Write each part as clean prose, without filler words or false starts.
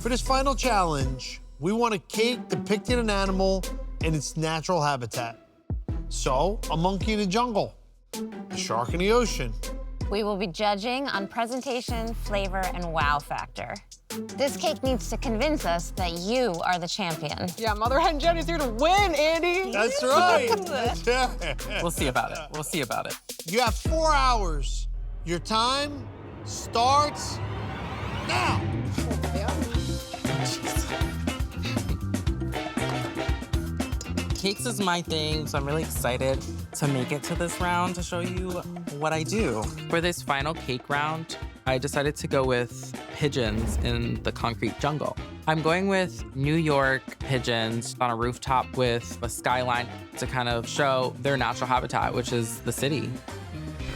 For this final challenge, we want a cake depicting an animal in its natural habitat. So, a monkey in the jungle, a shark in the ocean. We will be judging on presentation, flavor, and wow factor. This cake needs to convince us that you are the champion. Yeah, Mother Hen Jenny's here to win, Andy. That's right. That's right. We'll see about it. We'll see about it. You have 4 hours. Your time starts now. Cakes is my thing, so I'm really excited to make it to this round to show you what I do. For this final cake round, I decided to go with pigeons in the concrete jungle. I'm going with New York pigeons on a rooftop with a skyline to kind of show their natural habitat, which is the city.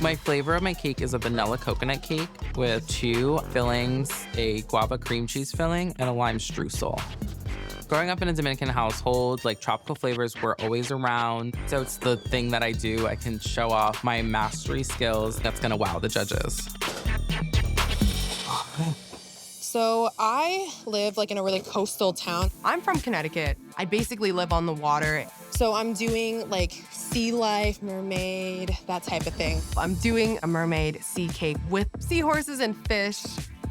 My flavor of my cake is a vanilla coconut cake with 2 fillings, a guava cream cheese filling, and a lime streusel. Growing up in a Dominican household, like tropical flavors were always around. So it's the thing that I do. I can show off my mastery skills. That's gonna wow the judges. So I live like in a really coastal town. I'm from Connecticut. I basically live on the water. So I'm doing like sea life, mermaid, that type of thing. I'm doing a mermaid sea cake with seahorses and fish.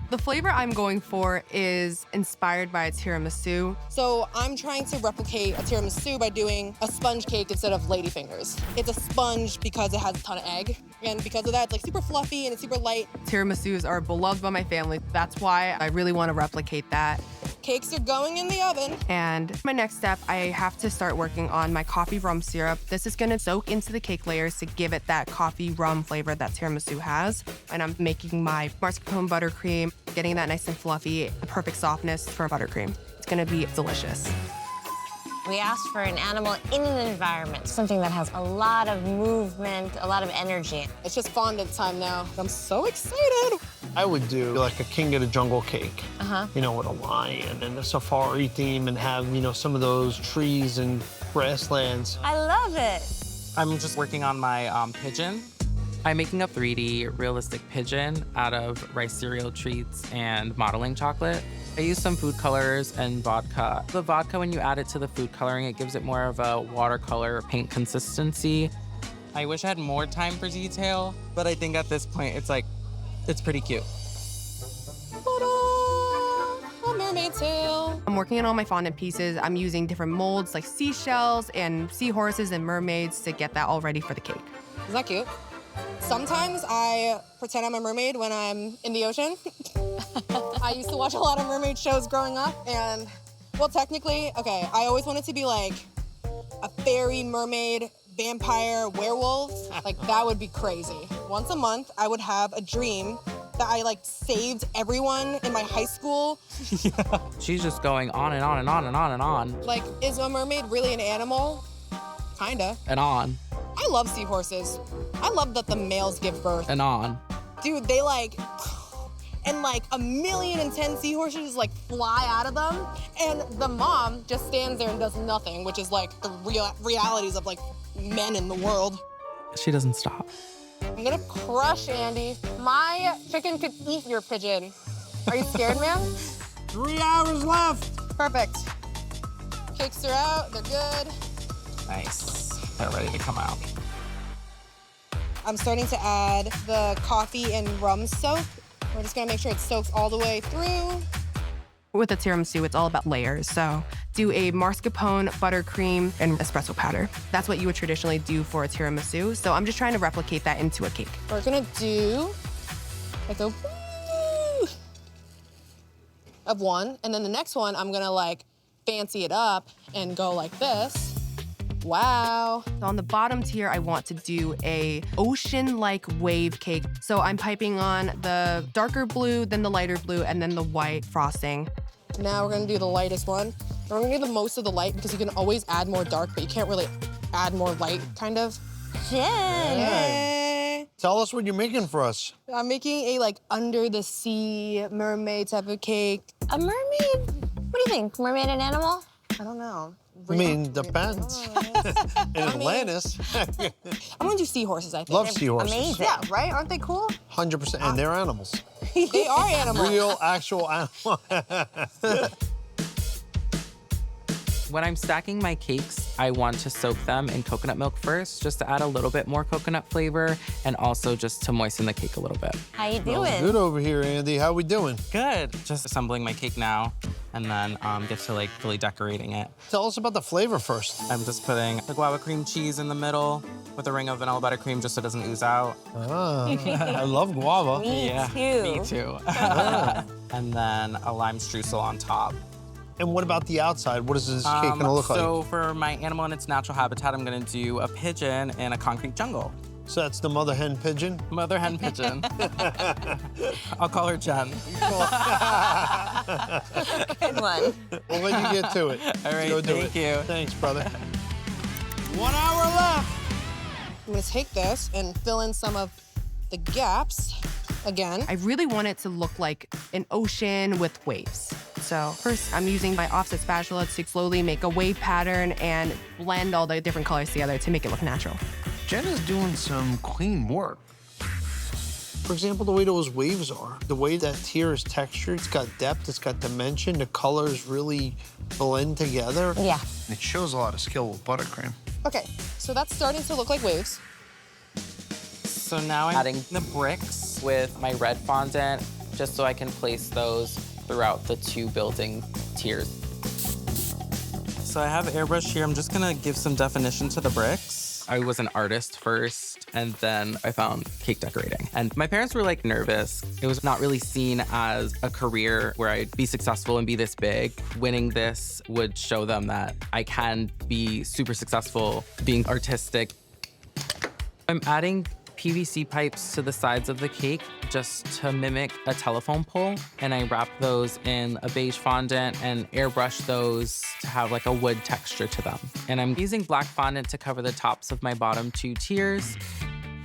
The flavor I'm going for is inspired by a tiramisu. So I'm trying to replicate a tiramisu by doing a sponge cake instead of ladyfingers. It's a sponge because it has a ton of egg. And because of that, it's like super fluffy and it's super light. Tiramisus are beloved by my family. That's why I really want to replicate that. Cakes are going in the oven. And my next step, I have to start working on my coffee rum syrup. This is gonna soak into the cake layers to give it that coffee rum flavor that tiramisu has. And I'm making my mascarpone buttercream, getting that nice and fluffy, the perfect softness for buttercream. It's gonna be delicious. We asked for an animal in an environment, something that has a lot of movement, a lot of energy. It's just fondant time now. I'm so excited. I would do like a King of the Jungle cake, you know, with a lion and a safari theme and have, you know, some of those trees and grasslands. I love it. I'm just working on my pigeon. I'm making a 3D realistic pigeon out of rice cereal treats and modeling chocolate. I use some food colors and vodka. The vodka, when you add it to the food coloring, it gives it more of a watercolor paint consistency. I wish I had more time for detail, but I think at this point, it's pretty cute. Ta-da! A mermaid tail. I'm working on all my fondant pieces. I'm using different molds like seashells and seahorses and mermaids to get that all ready for the cake. Is that cute? Sometimes I pretend I'm a mermaid when I'm in the ocean. I used to watch a lot of mermaid shows growing up, and, well, technically, okay, I always wanted to be like a fairy, mermaid, vampire, werewolf. Like, that would be crazy. Once a month, I would have a dream that I, like, saved everyone in my high school. Yeah. She's just going on and on and on and on and on. Like, is a mermaid really an animal? Kinda. And on. I love seahorses. I love that the males give birth. And on. Dude, they like, and like 1,000,010 seahorses like fly out of them. And the mom just stands there and does nothing, which is like the realities of like men in the world. She doesn't stop. I'm gonna crush Andy. My chicken could eat your pigeon. Are you scared, man? 3 hours left. Perfect. Cakes are out, they're good. Nice. They're ready to come out. I'm starting to add the coffee and rum soak. We're just gonna make sure it soaks all the way through. With a tiramisu, it's all about layers. So do a mascarpone, buttercream, and espresso powder. That's what you would traditionally do for a tiramisu. So I'm just trying to replicate that into a cake. We're gonna do like a woo of one, and then the next one, I'm gonna like fancy it up and go like this. Wow. On the bottom tier, I want to do a ocean-like wave cake. So I'm piping on the darker blue, then the lighter blue, and then the white frosting. Now we're gonna do the lightest one. We're gonna do the most of the light because you can always add more dark, but you can't really add more light, kind of. Yay! Tell us what you're making for us. I'm making a like under the sea mermaid type of cake. A mermaid? What do you think? Mermaid an animal? I don't know. I mean, depends. In Atlantis. I'm gonna do seahorses, I think. Love seahorses. Amazing. Yeah, right? Aren't they cool? 100%, and they're animals. They are animals. Real, actual animal. When I'm stacking my cakes, I want to soak them in coconut milk first, just to add a little bit more coconut flavor, and also just to moisten the cake a little bit. How you Smells doing? good over here, Andy. How we doing? Good. Just assembling my cake now, and then get to like really decorating it. Tell us about the flavor first. I'm just putting the guava cream cheese in the middle with a ring of vanilla buttercream just so it doesn't ooze out. Ah, I love guava. Me Yeah, too. me too. And then a lime streusel on top. And what about the outside? What is this cake gonna look So for my animal in its natural habitat, I'm gonna do a pigeon in a concrete jungle. like? So that's the mother hen pigeon? Mother hen pigeon. I'll call her Jen. Good one. We'll let you get to it. All right, Go do thank it. you. Thanks, brother. 1 hour left. I'm gonna take this and fill in some of the gaps again. I really want it to look like an ocean with waves. So first, I'm using my offset spatula to slowly make a wave pattern and blend all the different colors together to make it look natural. Jen is doing some clean work. For example, the way those waves are, the way that tier is textured, it's got depth, it's got dimension, the colors really blend together. Yeah. It shows a lot of skill with buttercream. Okay, so that's starting to look like waves. So now I'm adding the bricks with my red fondant, just so I can place those throughout the 2 building tiers. So I have airbrush here. I'm just gonna give some definition to the bricks. I was an artist first, and then I found cake decorating. And my parents were like nervous. It was not really seen as a career where I'd be successful and be this big. Winning this would show them that I can be super successful being artistic. I'm adding PVC pipes to the sides of the cake just to mimic a telephone pole. And I wrap those in a beige fondant and airbrush those to have like a wood texture to them. And I'm using black fondant to cover the tops of my bottom 2 tiers.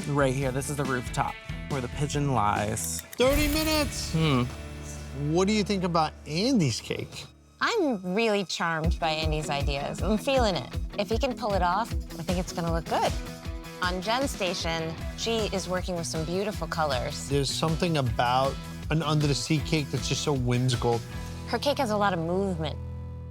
Right here, this is the rooftop where the pigeon lies. 30 minutes. What do you think about Andy's cake? I'm really charmed by Andy's ideas. I'm feeling it. If he can pull it off, I think it's gonna look good. On Jen's station, she is working with some beautiful colors. There's something about an under the sea cake that's just so whimsical. Her cake has a lot of movement.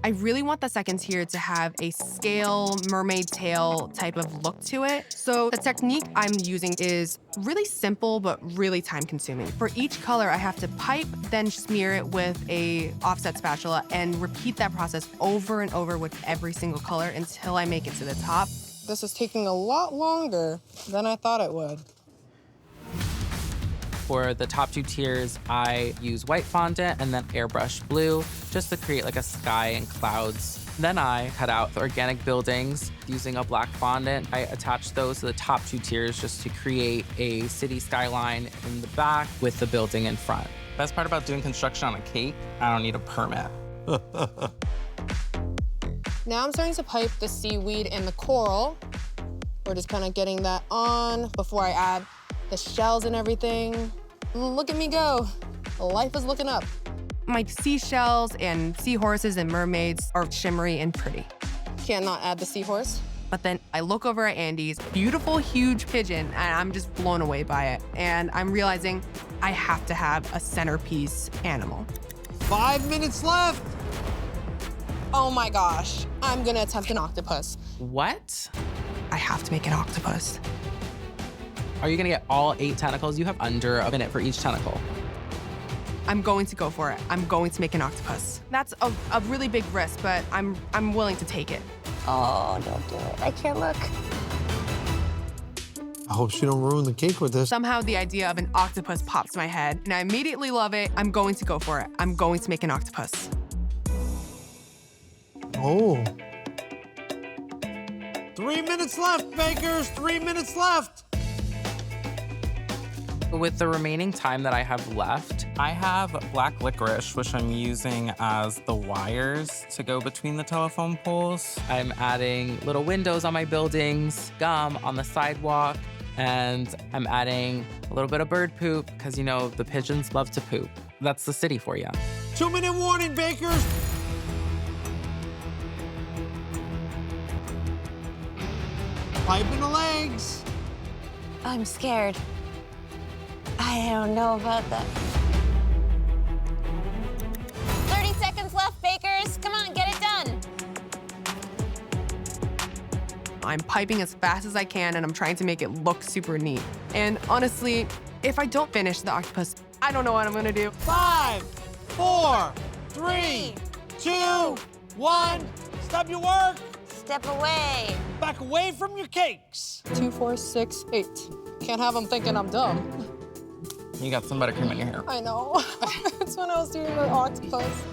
I really want the second tier to have a scale mermaid tail type of look to it. So the technique I'm using is really simple, but really time consuming. For each color, I have to pipe, then smear it with a offset spatula and repeat that process over and over with every single color until I make it to the top. This is taking a lot longer than I thought it would. For the top 2 tiers, I use white fondant and then airbrush blue just to create like a sky and clouds. Then I cut out the organic buildings using a black fondant. I attach those to the top 2 tiers just to create a city skyline in the back with the building in front. Best part about doing construction on a cake, I don't need a permit. Now I'm starting to pipe the seaweed and the coral. We're just kind of getting that on before I add the shells and everything. Look at me go. Life is looking up. My seashells and seahorses and mermaids are shimmery and pretty. Can't not add the seahorse. But then I look over at Andy's beautiful, huge pigeon, and I'm just blown away by it. And I'm realizing I have to have a centerpiece animal. 5 minutes left. Oh my gosh, I'm gonna attempt an octopus. What? I have to make an octopus. Are you gonna get all 8 tentacles? You have under a minute for each tentacle. I'm going to go for it. I'm going to make an octopus. That's a really big risk, but I'm willing to take it. Oh, don't do it. I can't look. I hope she don't ruin the cake with this. Somehow the idea of an octopus pops in my head, and I immediately love it. I'm going to go for it. I'm going to make an octopus. Oh. 3 minutes left, bakers. 3 minutes left. With the remaining time that I have left, I have black licorice, which I'm using as the wires to go between the telephone poles. I'm adding little windows on my buildings, gum on the sidewalk, and I'm adding a little bit of bird poop because, you know, the pigeons love to poop. That's the city for you. 2 minute warning, bakers. Piping the legs. I'm scared. I don't know about that. I'm piping as fast as I can and I'm trying to make it look super neat. And honestly, if I don't finish the octopus, I don't know what I'm gonna do. 5, 4, 3, 2, 1. Stop your work. Step away. Back away from your cakes. 2, 4, 6, 8. Can't have them thinking I'm dumb. You got some buttercream in your hair. I know. That's when I was doing the octopus.